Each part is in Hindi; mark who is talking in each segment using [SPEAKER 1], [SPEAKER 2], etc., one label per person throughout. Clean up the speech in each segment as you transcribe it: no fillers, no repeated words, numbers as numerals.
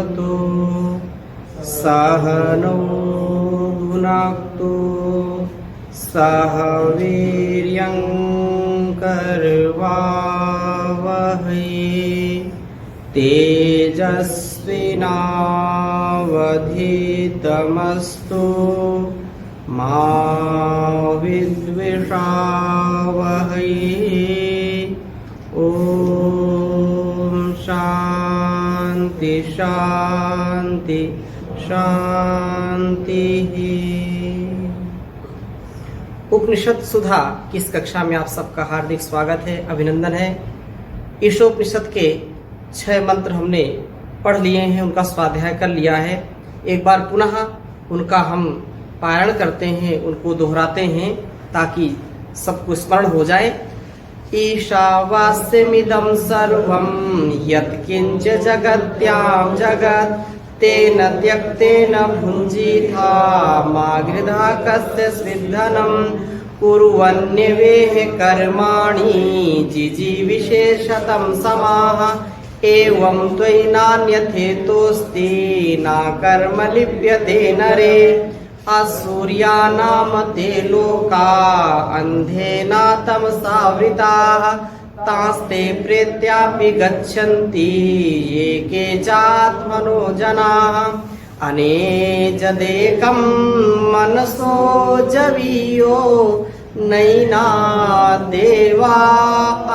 [SPEAKER 1] भवतु सहनौ भुनक्तु सह वीर्यं करवावहै तेजस्विनावधीतमस्तु मा विद्विषावहै। ओम शांति शांति शांति। उपनिषद सुधा की इस कक्षा में आप सबका हार्दिक स्वागत है, अभिनंदन है। ईशोपनिषद के 6 मंत्र हमने पढ़ लिए हैं, उनका स्वाध्याय कर लिया है। एक बार पुनः उनका हम पारायण करते हैं, उनको दोहराते हैं ताकि सबको स्मरण हो जाए। ईशावास्यमिदं सर्वं यत्किंच जगत्यां जगत् तेन त्यक्तेन भुञ्जीथा मा गृधा कस्य स्विद्धनं कुर्वन्यवेह कर्माणि जिजीविषेशतं समाः एवं त्वयि नान्यथेतोऽस्ति न कर्म लिप्यते नरे असूर्यानाम ते लोका अंधेना तमसावृताः तास्ते प्रेत्यापि गच्छन्ति ये केचात्मनो जनाः अनेजदेकं मनसो जवीयो नैना देवा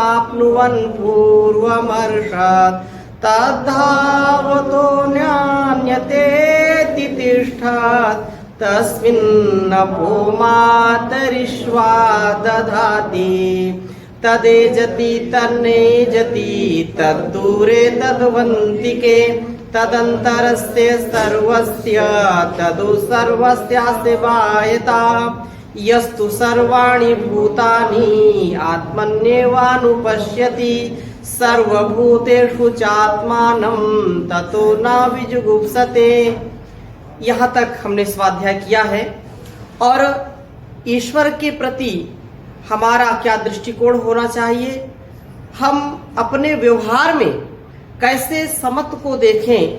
[SPEAKER 1] आप्नुवन् पूर्वमर्षात् तद्धावतो न्यान्यते तिष्ठात् तस्मिन्नपो मातरिश्वा दधाति तदेजति तन्नेजति तद्दूरे तद्वन्तिके तदन्तरस्य सर्वस्य तदु सर्वस्यास्य बायता यस्तु सर्वाणि भूतानि आत्मन्येवानुपश्यति सर्वभूतेषु चात्मानं ततो न विजुगुप्सते। यहाँ तक हमने स्वाध्याय किया है और ईश्वर के प्रति हमारा क्या दृष्टिकोण होना चाहिए, हम अपने व्यवहार में कैसे समत्व को देखें,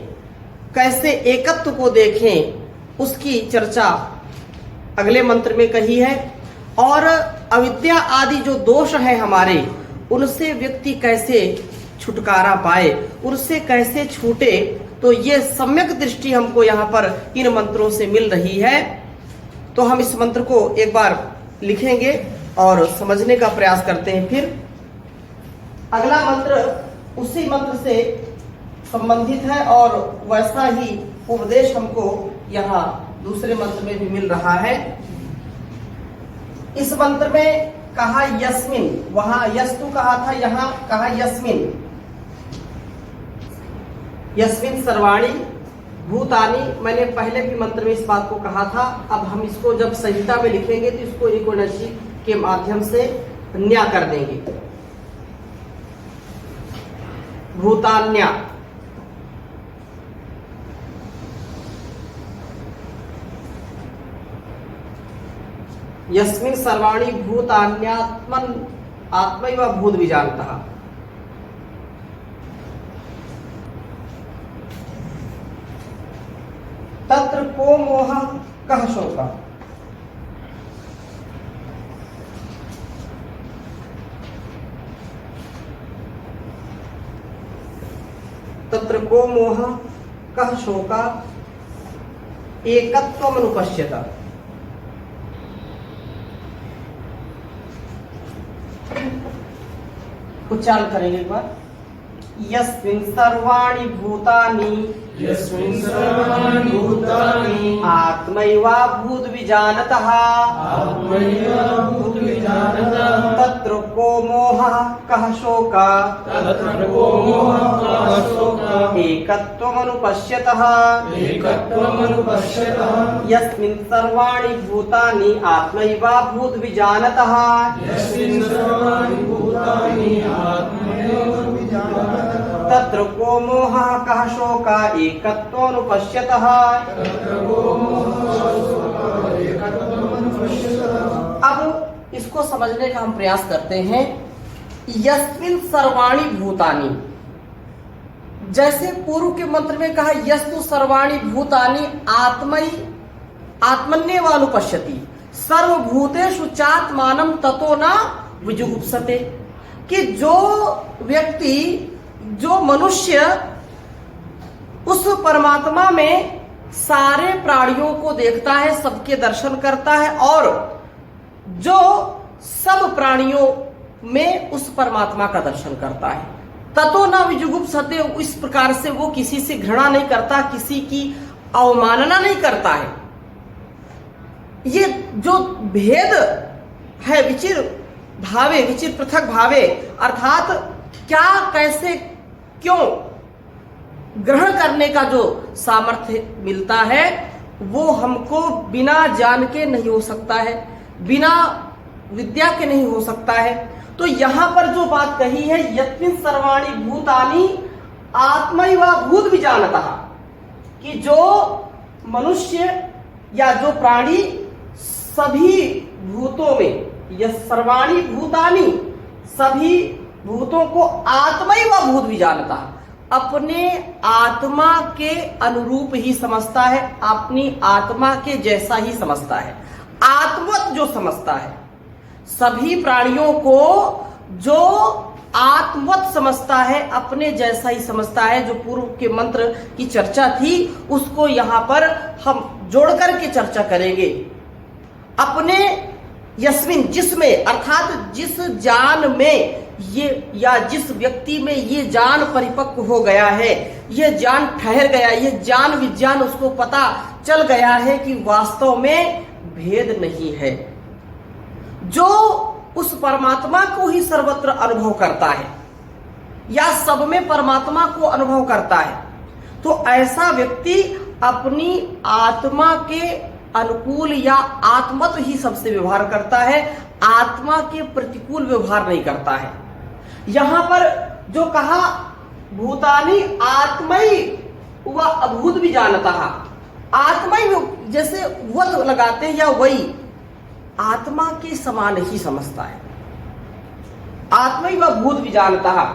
[SPEAKER 1] कैसे एकत्व को देखें, उसकी चर्चा अगले मंत्र में कही है। और अविद्या आदि जो दोष है हमारे, उनसे व्यक्ति कैसे छुटकारा पाए, उनसे कैसे छूटे, तो ये सम्यक दृष्टि हमको यहाँ पर इन मंत्रों से मिल रही है। तो हम इस मंत्र को एक बार लिखेंगे और समझने का प्रयास करते हैं। फिर अगला मंत्र उसी मंत्र से संबंधित है और वैसा ही उपदेश हमको यहाँ दूसरे मंत्र में भी मिल रहा है। इस मंत्र में कहा यस्मिन, वहां यस्तु कहा था, यहाँ कहा यस्मिन। यस्मिन सर्वाणि भूतानि, मैंने पहले भी मंत्र में इस बात को कहा था। अब हम इसको जब संहिता में लिखेंगे तो इसको इकोनर्जी के माध्यम से न्या कर देंगे। भूतान्या, यस्मिन् सर्वाणि भूतान्यात्मन आत्मैव भूत विजानतः। तत्र को मोह कः शोकः। तत्र को मोह कः शोकः एकत्वमनुपश्यत। उच्चारण करेंगे एक बार। यस्मिन् सर्वाणि भूतानि आत्मैवाभूत विजानतः तत्र को मोहः कः शोकः एकत्वमनुपश्यतः। यस्मिन् सर्वाणि भूतानि आत्मैवाभूत विजानतः तत्र को मोहः कः शोकः एकत्वमनुपश्यतः। अब इसको समझने का हम प्रयास करते हैं। यस्मिन् सर्वाणि भूतानि, जैसे पूर्व के मंत्र में कहा यस्तु सर्वाणि भूतानि आत्मन्येवानुपश्यति सर्वभूतेषु चात्मानं ततो न विजुगुप्सते, कि जो व्यक्ति, जो मनुष्य उस परमात्मा में सारे प्राणियों को देखता है, सबके दर्शन करता है, और जो सब प्राणियों में उस परमात्मा का दर्शन करता है, ततो न विजुगुप्सते, इस प्रकार से वो किसी से घृणा नहीं करता, किसी की अवमानना नहीं करता है। ये जो भेद है, विचिर भावे, विचिर पृथक भावे, अर्थात क्या, कैसे, क्यों ग्रहण करने का जो सामर्थ्य मिलता है, वो हमको बिना जान के नहीं हो सकता है, बिना विद्या के नहीं हो सकता है। तो यहां पर जो बात कही है, यत्मिन् सर्वाणि भूतानि आत्मैव भूत विजानतः, कि जो मनुष्य या जो प्राणी सभी भूतों में, यह सर्वाणि भूतानि, सभी भूतों को आत्मैव भूत विजानतः, अपने आत्मा के अनुरूप ही समझता है, अपनी आत्मा के जैसा ही समझता है, आत्मवत जो समझता है। सभी प्राणियों को जो आत्मवत समझता है, अपने जैसा ही समझता है, जो पूर्व के मंत्र की चर्चा थी, उसको यहां पर हम जोड़ करके चर्चा करेंगे। अपने यस्मिन, जिसमें, अर्थात जिस जान में ये, या जिस व्यक्ति में ये जान परिपक्व हो गया है, ये जान ठहर गया, ये जान विज्ञान उसको पता चल गया है कि वास्तव में भेद नहीं है, जो उस परमात्मा को ही सर्वत्र अनुभव करता है या सब में परमात्मा को अनुभव करता है, तो ऐसा व्यक्ति अपनी आत्मा के अनुकूल या आत्मत ही सबसे व्यवहार करता है, आत्मा के प्रतिकूल व्यवहार नहीं करता है। यहां पर जो कहा भूतानि आत्मई व अभूत भी जानता है, आत्मई जैसे वत लगाते हैं या वही आत्मा के समान ही समझता है, आत्मई व भूत भी जानता है,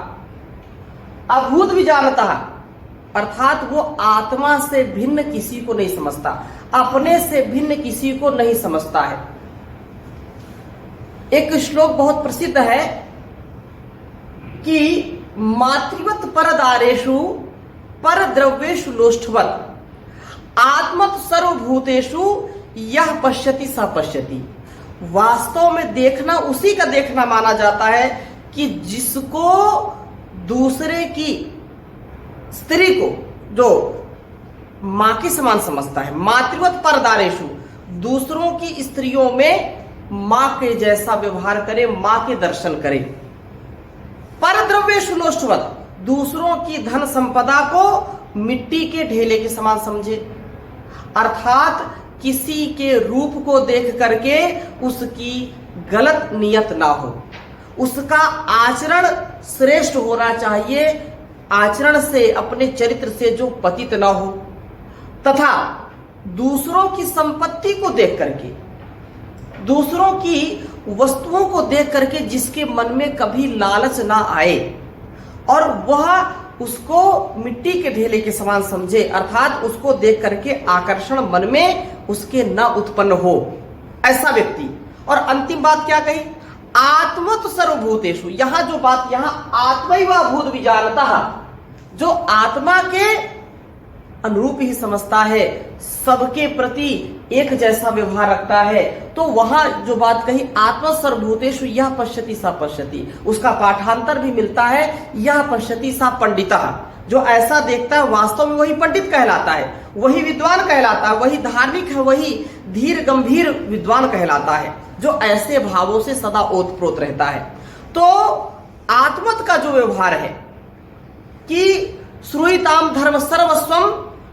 [SPEAKER 1] अभूत भी जानता है, अर्थात वो आत्मा से भिन्न किसी को नहीं समझता, अपने से भिन्न किसी को नहीं समझता है। एक श्लोक बहुत प्रसिद्ध है कि मातृवत परदारेषु परद्रव्येषु लोष्ठवत आत्मत सर्वभूतेषु यह पश्यति स पश्यति। वास्तव में देखना उसी का देखना माना जाता है कि जिसको दूसरे की स्त्री को जो मां के समान समझता है, मातृवत परदारेषु, दूसरों की स्त्रियों में मां के जैसा व्यवहार करे, मां के दर्शन करे। परद्रव्येषु लोष्ठवत, दूसरों की धन संपदा को मिट्टी के ढेले के समान समझे, अर्थात किसी के रूप को देख करके उसकी गलत नियत ना हो, उसका आचरण श्रेष्ठ होना चाहिए, आचरण से, अपने चरित्र से जो पतित ना हो, तथा दूसरों की संपत्ति को देख करके, दूसरों की वस्तुओं को देख करके जिसके मन में कभी लालच ना आए और वह उसको मिट्टी के ढेले के समान समझे, अर्थात उसको देख करके आकर्षण मन में उसके न उत्पन्न हो, ऐसा व्यक्ति। और अंतिम बात क्या कही, आत्मत सर्वभूतेषु, यहां जो बात, यहां आत्मैव भूत विजानतः, जो आत्मा के अनुरूप ही समझता है, सबके प्रति एक जैसा व्यवहार रखता है, तो वहां जो बात कही आत्मा सर्वभूतेषु यह पश्यति सा पश्यति, उसका पाठांतर भी मिलता है, यह पश्यति सा पंडितः, जो ऐसा देखता है वास्तव में वही पंडित कहलाता है, वही विद्वान कहलाता है, वही धार्मिक है, वही धीर गंभीर विद्वान कहलाता है, जो ऐसे भावों से सदा ओतप्रोत रहता है। तो आत्मत का जो व्यवहार है कि श्रूयताम धर्म सर्वस्वम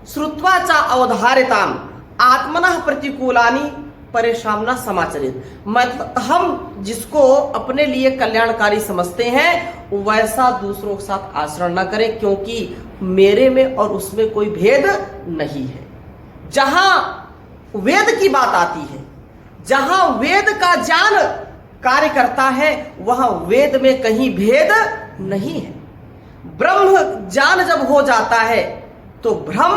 [SPEAKER 1] श्रुत्वा च अवधारिताम आत्मनः प्रतिकूलानि परेशान न समाचरित, मतलब हम जिसको अपने लिए कल्याणकारी समझते हैं वैसा दूसरों के साथ आचरण न करें, क्योंकि मेरे में और उसमें कोई भेद नहीं है। जहां वेद की बात आती है, जहां वेद का ज्ञान कार्य करता है, वहां वेद में कहीं भेद नहीं है। ब्रह्म ज्ञान जब हो जाता है तो भ्रम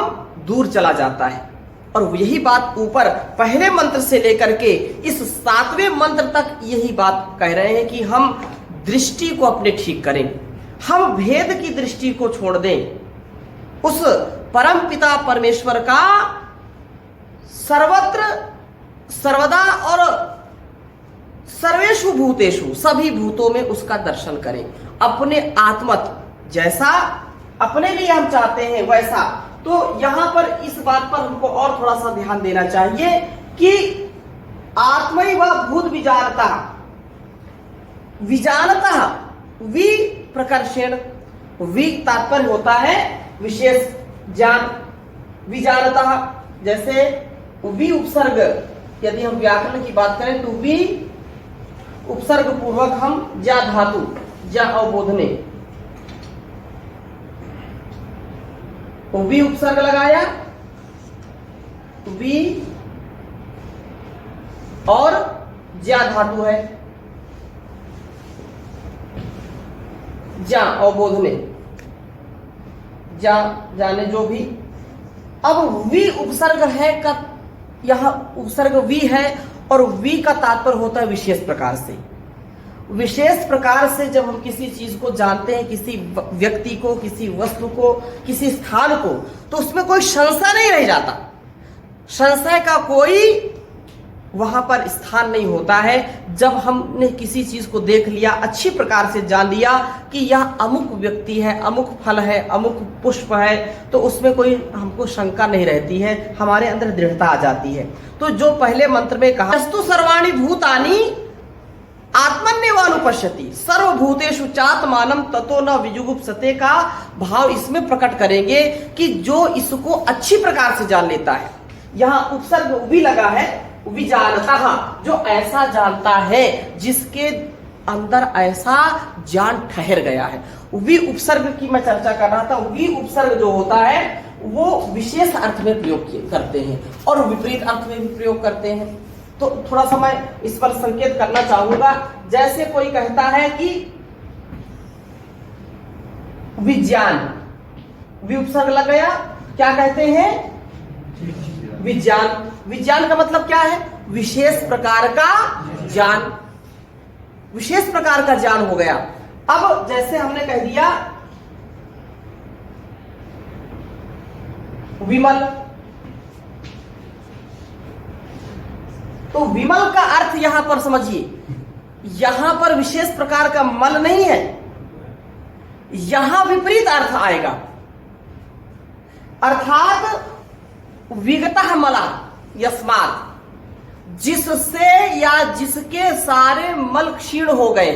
[SPEAKER 1] दूर चला जाता है। और यही बात ऊपर पहले मंत्र से लेकर के इस 7वें मंत्र तक यही बात कह रहे हैं कि हम दृष्टि को अपने ठीक करें, हम भेद की दृष्टि को छोड़ दें, उस परम पिता परमेश्वर का सर्वत्र सर्वदा और सर्वेषु भूतेषु सभी भूतों में उसका दर्शन करें। अपने आत्मत जैसा अपने लिए हम चाहते हैं वैसा। तो यहां पर इस बात पर हमको और थोड़ा सा ध्यान देना चाहिए कि आत्मैव भूत विजानता, विजानता वि प्रकर्षण, वि तात्पर्य होता है विशेष ज्ञान, विजानता जैसे वि उपसर्ग, यदि हम व्याकरण की बात करें तो वि उपसर्ग पूर्वक हम ज्या धातु ज्या अवबोधने वि उपसर्ग लगाया, वि और ज्या धातु है, ज्या अवबोधने, जा जाने जो भी। अब वी उपसर्ग है का, यह उपसर्ग वी है और वी का तात्पर्य होता है विशेष प्रकार से। विशेष प्रकार से जब हम किसी चीज को जानते हैं, किसी व्यक्ति को, किसी वस्तु को, किसी स्थान को, तो उसमें कोई संशय नहीं रह जाता, संशय का कोई वहां पर स्थान नहीं होता है। जब हमने किसी चीज को देख लिया, अच्छी प्रकार से जान लिया कि यह अमुक व्यक्ति है, अमुक फल है, अमुक पुष्प है, तो उसमें कोई हमको शंका नहीं रहती है, हमारे अंदर दृढ़ता आ जाती है। तो जो पहले मंत्र में कहा अस्तु सर्वाणि भूतानि आत्मन्यवानुपश्यति सर्वभूतेषु चात्मानं ततो न विजुगुप्सते का भाव इसमें प्रकट करेंगे कि जो इसको अच्छी प्रकार से जान लेता है। यहाँ उपसर्ग भी लगा है, विजानता, जो ऐसा जानता है जिसके अंदर ऐसा ज्ञान ठहर गया है। वि उपसर्ग की मैं चर्चा कर रहा था। वि उपसर्ग जो होता है वो विशेष अर्थ में प्रयोग करते हैं और विपरीत अर्थ में भी प्रयोग करते हैं। तो थोड़ा सा मैं इस पर संकेत करना चाहूंगा। जैसे कोई कहता है कि विज्ञान, वि उपसर्ग लग गया, क्या कहते हैं? विज्ञान। विज्ञान का मतलब क्या है? विशेष प्रकार का ज्ञान, विशेष प्रकार का ज्ञान हो गया। अब जैसे हमने कह दिया विमल, तो विमल का अर्थ यहां पर समझिए, यहां पर विशेष प्रकार का मल नहीं है, यहां विपरीत अर्थ आएगा। अर्थात विगतः मला यस्मात्, जिससे या जिसके सारे मल क्षीण हो गए।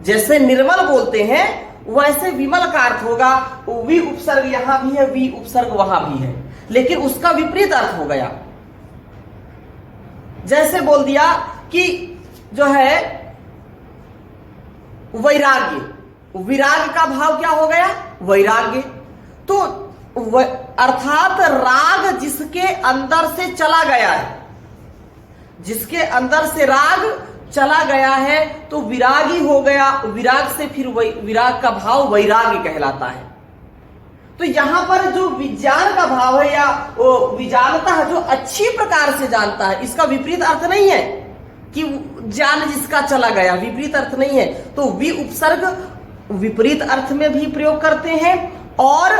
[SPEAKER 1] जैसे निर्मल बोलते हैं वैसे विमल का अर्थ होगा। वि उपसर्ग यहां भी है, वि उपसर्ग वहां भी है, लेकिन उसका विपरीत अर्थ हो गया। जैसे बोल दिया कि जो है वैराग्य, विराग का भाव क्या हो गया? वैराग्य। तो अर्थात राग जिसके अंदर से चला गया है, जिसके अंदर से राग चला गया है तो विरागी हो गया। विराग से फिर विराग का भाव वैराग्य कहलाता है। तो यहां पर जो विज्ञान का भाव है या विजानता है, जो अच्छी प्रकार से जानता है, इसका विपरीत अर्थ नहीं है कि ज्ञान जिसका चला गया, विपरीत अर्थ नहीं है। तो वि उपसर्ग विपरीत अर्थ में भी प्रयोग करते हैं और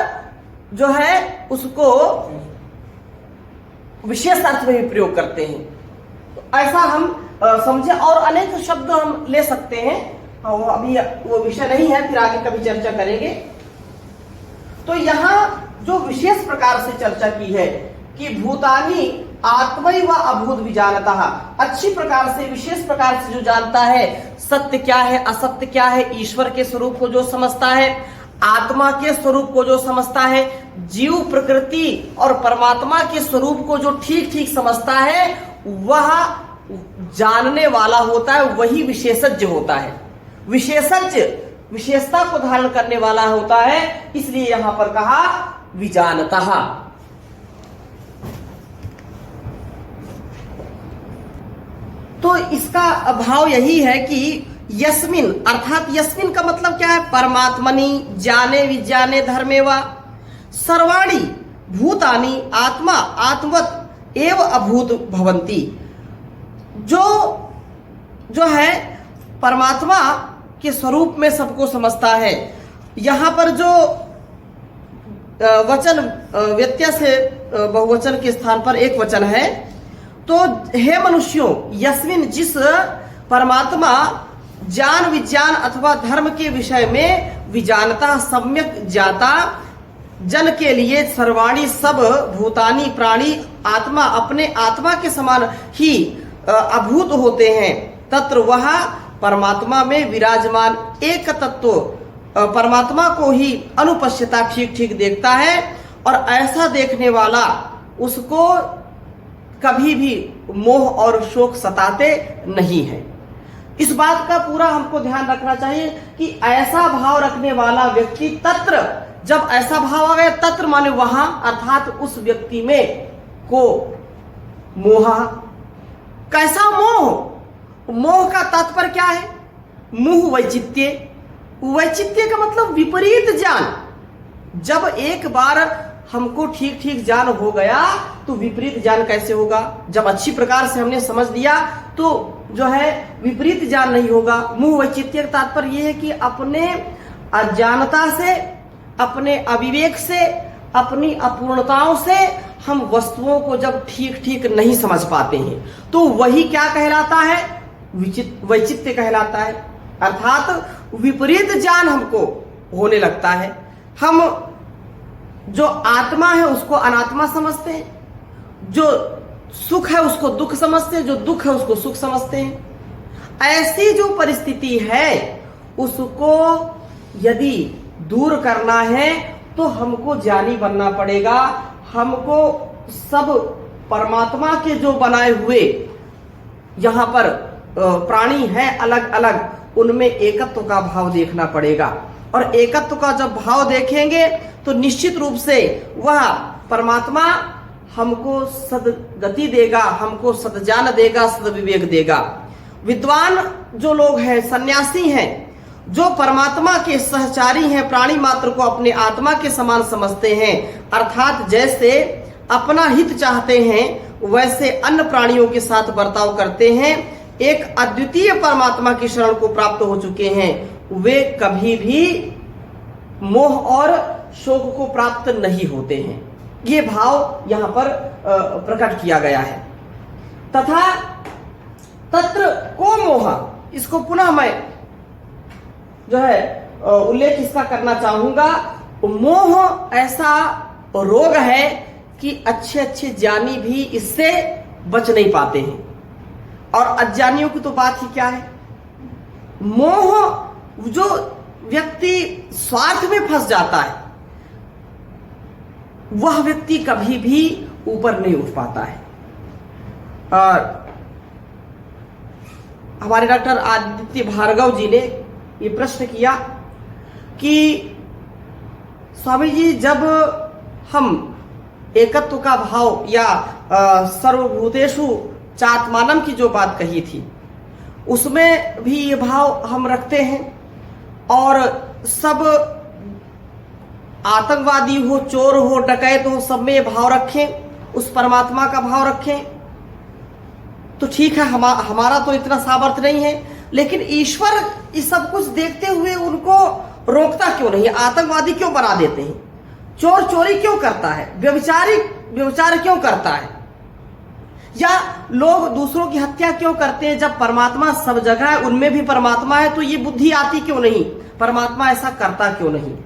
[SPEAKER 1] जो है उसको विशेष अर्थ में भी प्रयोग करते हैं। तो ऐसा हम समझे। और अनेक शब्द हम ले सकते हैं, वो अभी वो विषय नहीं है, फिर आगे कभी चर्चा करेंगे। तो यहां जो विशेष प्रकार से चर्चा की है कि भूतानि आत्मै व अभूत विजानता, अच्छी प्रकार से विशेष प्रकार से जो जानता है, सत्य क्या है, असत्य क्या है, ईश्वर के स्वरूप को जो समझता है, आत्मा के स्वरूप को जो समझता है, जीव प्रकृति और परमात्मा के स्वरूप को जो ठीक ठीक समझता है, वह जानने वाला होता है, वही विशेषज्ञ होता है। विशेषज्ञ विशेषता को धारण करने वाला होता है, इसलिए यहां पर कहा विजानता। तो इसका भाव यही है कि यस्मिन अर्थात यस्मिन का मतलब क्या है? परमात्मनि जाने विज्ञाने धर्मेवा सर्वाणि भूतानि आत्मा आत्मवत एव अभूत भवंती। जो है परमात्मा के स्वरूप में सबको समझता है। यहाँ पर जो वचन व्यत्यय से बहुवचन के स्थान पर एक वचन है, तो हे मनुष्यों, यस्मिन जिस परमात्मा ज्ञान विज्ञान अथवा धर्म के विषय में विजानता सम्यक जाता जन के लिए सर्वाणी सब भूतानी प्राणी आत्मा अपने आत्मा के समान ही अभूत होते हैं, तत्र वह परमात्मा में विराजमान एक तत्व परमात्मा को ही अनुपस्थिता ठीक ठीक देखता है, और ऐसा देखने वाला उसको कभी भी मोह और शोक सताते नहीं है। इस बात का पूरा हमको ध्यान रखना चाहिए कि ऐसा भाव रखने वाला व्यक्ति तत्र, जब ऐसा भाव आ गया तत्र माने वहां, अर्थात उस व्यक्ति में को मोह। कैसा मोह? मोह का तात्पर्य क्या है? मुह वैचित्य। वैचित्य का मतलब विपरीत ज्ञान। जब एक बार हमको ठीक ठीक ज्ञान हो गया तो विपरीत ज्ञान कैसे होगा? जब अच्छी प्रकार से हमने समझ लिया तो जो है विपरीत ज्ञान नहीं होगा। मुह वैचित्य का तात्पर्य यह है कि अपने अज्ञानता से, अपने अविवेक से, अपनी अपूर्णताओं से हम वस्तुओं को जब ठीक ठीक नहीं समझ पाते हैं तो वही क्या कहलाता है? वैचित्य कहलाता है। अर्थात विपरीत ज्ञान हमको होने लगता है। हम जो आत्मा है उसको अनात्मा समझते हैं, जो सुख है उसको दुख समझते हैं, जो दुख है उसको सुख समझते हैं। ऐसी जो परिस्थिति है उसको यदि दूर करना है तो हमको ज्ञानी बनना पड़ेगा। हमको सब परमात्मा के जो बनाए हुए यहाँ पर प्राणी हैं अलग अलग, उनमें एकत्व का भाव देखना पड़ेगा। और एकत्व का जब भाव देखेंगे तो निश्चित रूप से वह परमात्मा हमको सदगति देगा, हमको सदज्ञान देगा, सदविवेक देगा। विद्वान जो लोग हैं, सन्यासी हैं, जो परमात्मा के सहचारी हैं, प्राणी मात्र को अपने आत्मा के समान समझते हैं, अर्थात जैसे अपना हित चाहते हैं वैसे अन्य प्राणियों के साथ बर्ताव करते हैं, एक अद्वितीय परमात्मा की शरण को प्राप्त हो चुके हैं, वे कभी भी मोह और शोक को प्राप्त नहीं होते हैं। ये भाव यहाँ पर प्रकट किया गया है। तथा तत्र को मोह, इसको पुनः मैं जो है उल्लेख इसका करना चाहूंगा। मोह ऐसा रोग है कि अच्छे अच्छे ज्ञानी भी इससे बच नहीं पाते हैं, और अज्ञानियों की तो बात ही क्या है। मोह, जो व्यक्ति स्वार्थ में फंस जाता है वह व्यक्ति कभी भी ऊपर नहीं उठ पाता है। और हमारे डॉक्टर आदित्य भार्गव जी ने ये प्रश्न किया कि स्वामी जी, जब हम एकत्व का भाव या सर्वभूतेषु चात्मानम की जो बात कही थी उसमें भी ये भाव हम रखते हैं, और सब आतंकवादी हो, चोर हो, डकैत हो, सब में ये भाव रखें, उस परमात्मा का भाव रखें तो ठीक है। हमारा तो इतना सामर्थ्य नहीं है, लेकिन ईश्वर ये सब कुछ देखते हुए उनको रोकता क्यों नहीं? आतंकवादी क्यों बना देते हैं? चोर चोरी क्यों करता है? व्यभिचार क्यों करता है? या लोग दूसरों की हत्या क्यों करते हैं? जब परमात्मा सब जगह है, उनमें भी परमात्मा है, तो ये बुद्धि आती क्यों नहीं? परमात्मा ऐसा करता क्यों नहीं?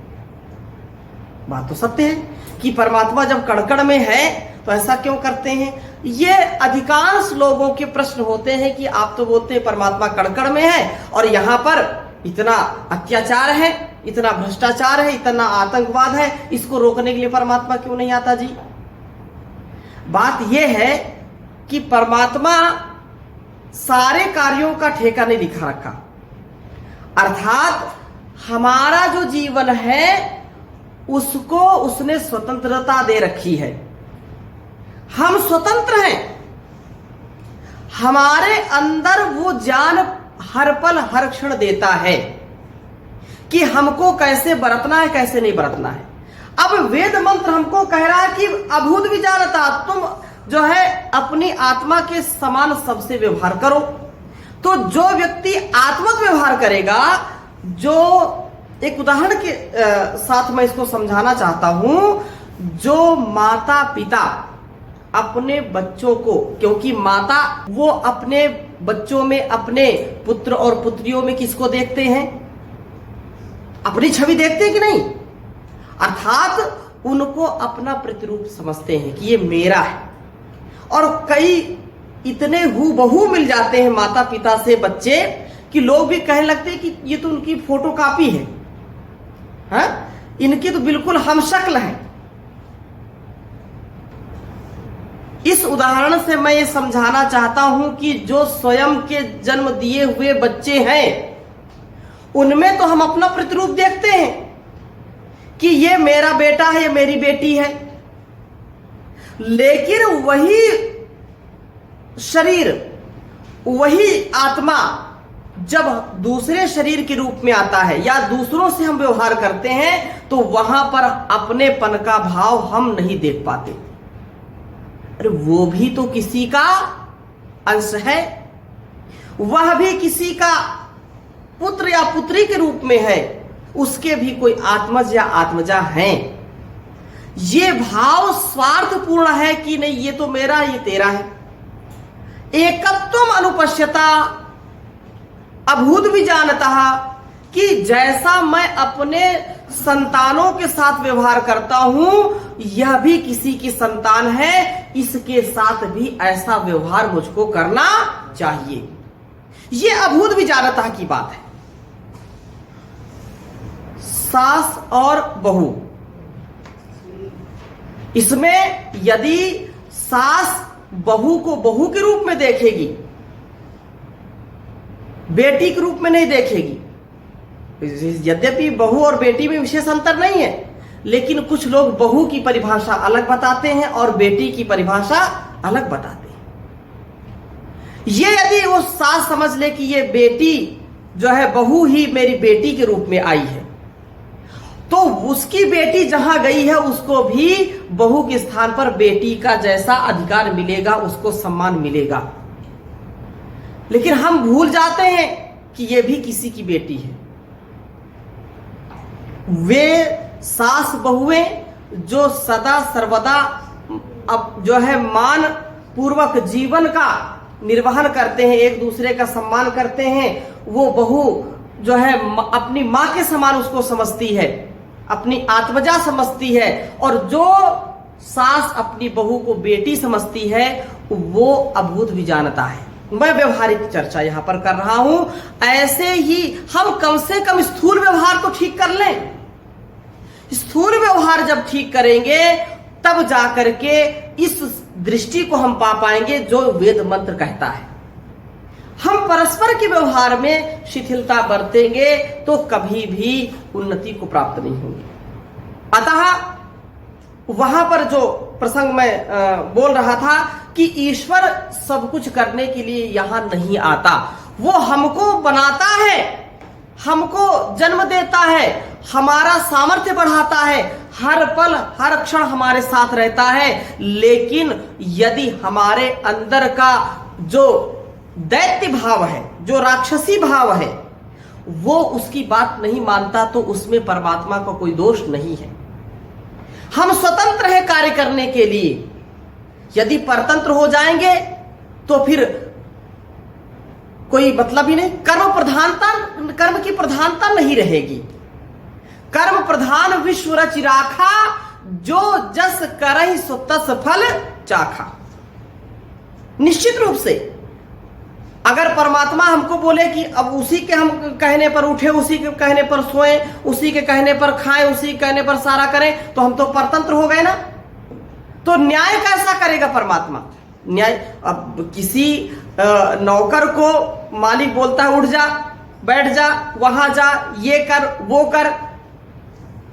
[SPEAKER 1] बात तो सत्य है कि परमात्मा जब कड़कड़ में है तो ऐसा क्यों करते हैं? ये अधिकांश लोगों के प्रश्न होते हैं कि आप तो बोलते हैं परमात्मा कड़कड़ में है और यहाँ पर इतना अत्याचार है, इतना भ्रष्टाचार है, इतना आतंकवाद है, इसको रोकने के लिए परमात्मा क्यों नहीं आता जी? बात यह है कि परमात्मा सारे कार्यों का ठेका नहीं दिखा रखा, अर्थात हमारा जो जीवन है उसको उसने स्वतंत्रता दे रखी है। हम स्वतंत्र हैं, हमारे अंदर वो ज्ञान हर पल हर क्षण देता है कि हमको कैसे बरतना है, कैसे नहीं बरतना है। अब वेद मंत्र हमको कह रहा है कि अभूत विचारता, तुम जो है अपनी आत्मा के समान सबसे व्यवहार करो। तो जो व्यक्ति आत्मक व्यवहार करेगा, जो एक उदाहरण के साथ मैं इसको समझाना चाहता हूं, जो माता पिता अपने बच्चों को, क्योंकि माता वो अपने बच्चों में, अपने पुत्र और पुत्रियों में किसको देखते हैं? अपनी छवि देखते हैं कि नहीं? अर्थात उनको अपना प्रतिरूप समझते हैं कि ये मेरा है। और कई इतने हूबहू मिल जाते हैं माता पिता से बच्चे कि लोग भी कहने लगते हैं कि ये तो उनकी फोटो कॉपी है, हाँ? इनकी तो बिल्कुल हम शक्ल है। इस उदाहरण से मैं ये समझाना चाहता हूं कि जो स्वयं के जन्म दिए हुए बच्चे हैं, उनमें तो हम अपना प्रतिरूप देखते हैं कि ये मेरा बेटा है, ये मेरी बेटी है। लेकिन वही शरीर, वही आत्मा जब दूसरे शरीर के रूप में आता है या दूसरों से हम व्यवहार करते हैं, तो वहां पर अपनेपन का भाव हम नहीं देख पाते। अरे वो भी तो किसी का अंश है, वह भी किसी का पुत्र या पुत्री के रूप में है, उसके भी कोई आत्मज या आत्मजा हैं। ये भाव स्वार्थपूर्ण है कि नहीं ये तो मेरा, ये तेरा है। एकत्वम अनुपश्यता अभूत भी जानता कि जैसा मैं अपने संतानों के साथ व्यवहार करता हूं, यह भी किसी की संतान है, इसके साथ भी ऐसा व्यवहार मुझको करना चाहिए। यह अभूत भी जानता की बात है। सास और बहू, इसमें यदि सास बहू को बहू के रूप में देखेगी, बेटी के रूप में नहीं देखेगी, यद्यपि बहू और बेटी में विशेष अंतर नहीं है, लेकिन कुछ लोग बहू की परिभाषा अलग बताते हैं और बेटी की परिभाषा अलग बताते हैं। ये यदि वो सास समझ ले कि ये बेटी जो है, बहू ही मेरी बेटी के रूप में आई है, तो उसकी बेटी जहां गई है उसको भी बहू के स्थान पर बेटी का जैसा अधिकार मिलेगा, उसको सम्मान मिलेगा। लेकिन हम भूल जाते हैं कि ये भी किसी की बेटी है। वे सास बहुएं जो सदा सर्वदा अब जो है मान पूर्वक जीवन का निर्वहन करते हैं, एक दूसरे का सम्मान करते हैं, वो बहू जो है अपनी मां के समान उसको समझती है, अपनी आत्मजा समझती है। और जो सास अपनी बहू को बेटी समझती है, वो अभूत भी जानता है। मैं व्यवहारिक चर्चा यहां पर कर रहा हूं। ऐसे ही हम कम से कम स्थूल व्यवहार तो ठीक कर लें। स्थूल व्यवहार जब ठीक करेंगे तब जाकर के इस दृष्टि को हम पा पाएंगे जो वेद मंत्र कहता है। हम परस्पर के व्यवहार में शिथिलता बरतेंगे तो कभी भी उन्नति को प्राप्त नहीं होगी। अतः वहां पर जो प्रसंग मैं बोल रहा था कि ईश्वर सब कुछ करने के लिए यहां नहीं आता, वो हमको बनाता है, हमको जन्म देता है, हमारा सामर्थ्य बढ़ाता है, हर पल हर क्षण हमारे साथ रहता है। लेकिन यदि हमारे अंदर का जो दैत्य भाव है, जो राक्षसी भाव है, वो उसकी बात नहीं मानता, तो उसमें परमात्मा का कोई दोष नहीं है। हम स्वतंत्र है कार्य करने के लिए। यदि परतंत्र हो जाएंगे तो फिर कोई मतलब ही नहीं। कर्म की प्रधानता नहीं रहेगी। कर्म प्रधान विश्व रचि राखा, जो जस करहि सो तस फल चाखा। निश्चित रूप से अगर परमात्मा हमको बोले कि अब उसी के हम कहने पर उठे, उसी के कहने पर सोएं, उसी के कहने पर खाएं, उसी के कहने पर सारा करें, तो हम तो परतंत्र हो गए ना। तो न्याय कैसा करेगा परमात्मा? न्याय, अब किसी नौकर को मालिक बोलता है उठ जा, बैठ जा, वहां जा, ये कर, वो कर,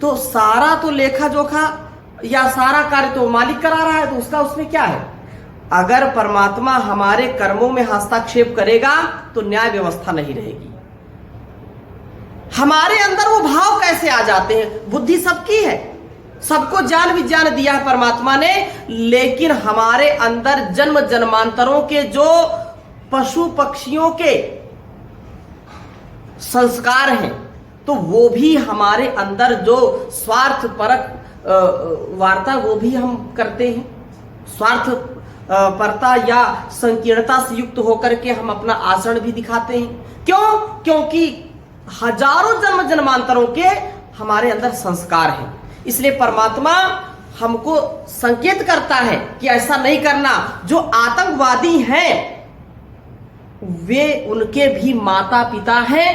[SPEAKER 1] तो सारा तो लेखा जोखा या सारा कार्य तो मालिक करा रहा है, तो उसका उसमें क्या है? अगर परमात्मा हमारे कर्मों में हस्तक्षेप करेगा तो न्याय व्यवस्था नहीं रहेगी। हमारे अंदर वो भाव कैसे आ जाते हैं? बुद्धि सबकी है, सबको ज्ञान विज्ञान दिया है परमात्मा ने, लेकिन हमारे अंदर जन्म जन्मांतरों के जो पशु पक्षियों के संस्कार हैं, तो वो भी हमारे अंदर जो स्वार्थ परक वार्ता वो भी हम करते हैं। स्वार्थ परता या संकीर्णता से युक्त होकर के हम अपना आचरण भी दिखाते हैं। क्यों? क्योंकि हजारों जन्म जन्मांतरों के हमारे अंदर संस्कार हैं। इसलिए परमात्मा हमको संकेत करता है कि ऐसा नहीं करना। जो आतंकवादी हैं वे उनके भी माता पिता हैं,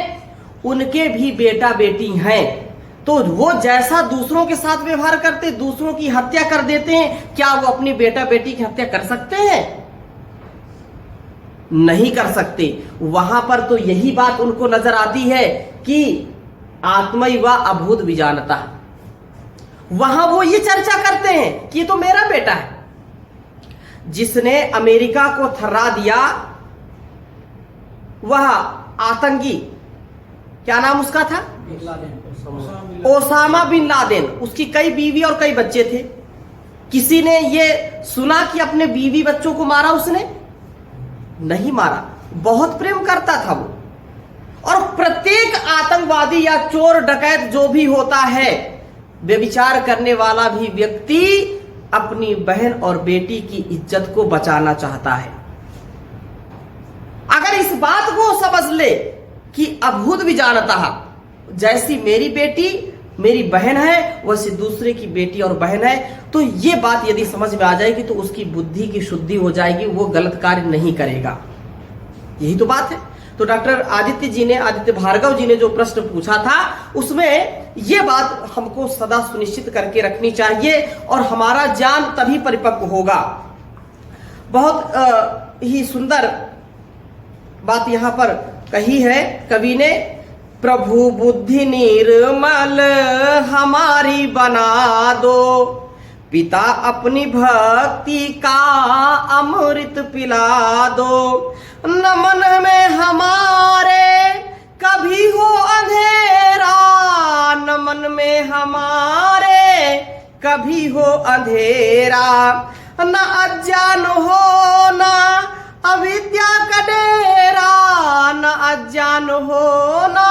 [SPEAKER 1] उनके भी बेटा बेटी हैं, तो वो जैसा दूसरों के साथ व्यवहार करते, दूसरों की हत्या कर देते हैं, क्या वो अपनी बेटा बेटी की हत्या कर सकते हैं? नहीं कर सकते। वहां पर तो यही बात उनको नजर आती है कि आत्मैव अभूत विजानता। वहां वो ये चर्चा करते हैं कि ये तो मेरा बेटा है। जिसने अमेरिका को थर्रा दिया वह आतंकी, क्या नाम उसका था? Osama bin Laden. उसकी कई बीवी और कई बच्चे थे। किसी ने ये सुना कि अपने बीवी बच्चों को मारा उसने? नहीं मारा। बहुत प्रेम करता था वो। और प्रत्येक आतंकवादी या चोर डकैत जो भी होता है, व्यभिचार करने वाला भी व्यक्ति अपनी बहन और बेटी की इज्जत को बचाना चाहता है। अगर इस बात को समझ ले कि अभूत विजानता, जैसी मेरी बेटी मेरी बहन है वैसे दूसरे की बेटी और बहन है, तो ये बात यदि समझ में आ जाएगी तो उसकी बुद्धि की शुद्धि हो जाएगी, वो गलत कार्य नहीं करेगा। यही तो बात है। तो डॉक्टर आदित्य भार्गव जी ने जो प्रश्न पूछा था उसमें ये बात हमको सदा सुनिश्चित करके रखनी चाहिए और हमारा ज्ञान तभी परिपक्व होगा। बहुत ही सुंदर बात यहाँ पर कही है कवि ने, प्रभु बुद्धि निर्मल हमारी बना दो, पिता अपनी भक्ति का अमृत पिला दो, न मन में हमारे कभी हो अंधेरा, न मन में हमारे कभी हो अंधेरा, न अज्ञान हो न अविद्या का डेरा, न अज्ञान हो न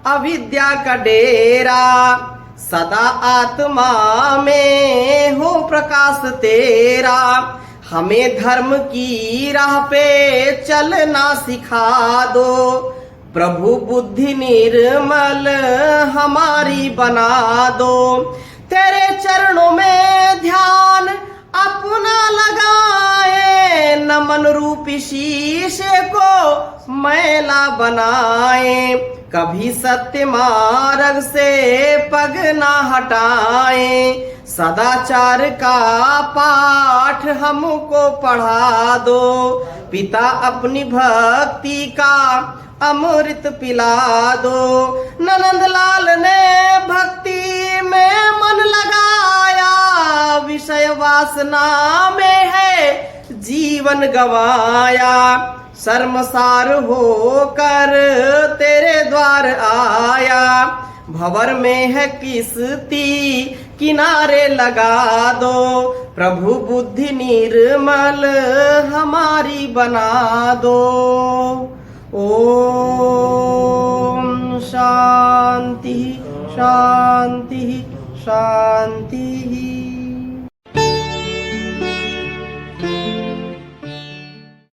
[SPEAKER 1] अविद्या का डेरा, सदा आत्मा में हो प्रकाश तेरा, हमें धर्म की राह पे चलना सिखा दो, प्रभु बुद्धि निर्मल हमारी बना दो, तेरे चरणों में ध्यान अपना लगाए, न मन रूपी शीशे को मैला बनाए, कभी सत्य मार्ग से पग ना हटाए, सदाचार का पाठ हमको पढ़ा दो, पिता अपनी भक्ति का अमृत पिला दो, नंदलाल ने भक्ति में मन लगाया, विषय वासना में है जीवन गवाया, शर्मसार होकर तेरे द्वार आया, भंवर में है किस्ती किनारे लगा दो, प्रभु बुद्धि निर्मल हमारी बना दो। ओम शांति शांति शांति।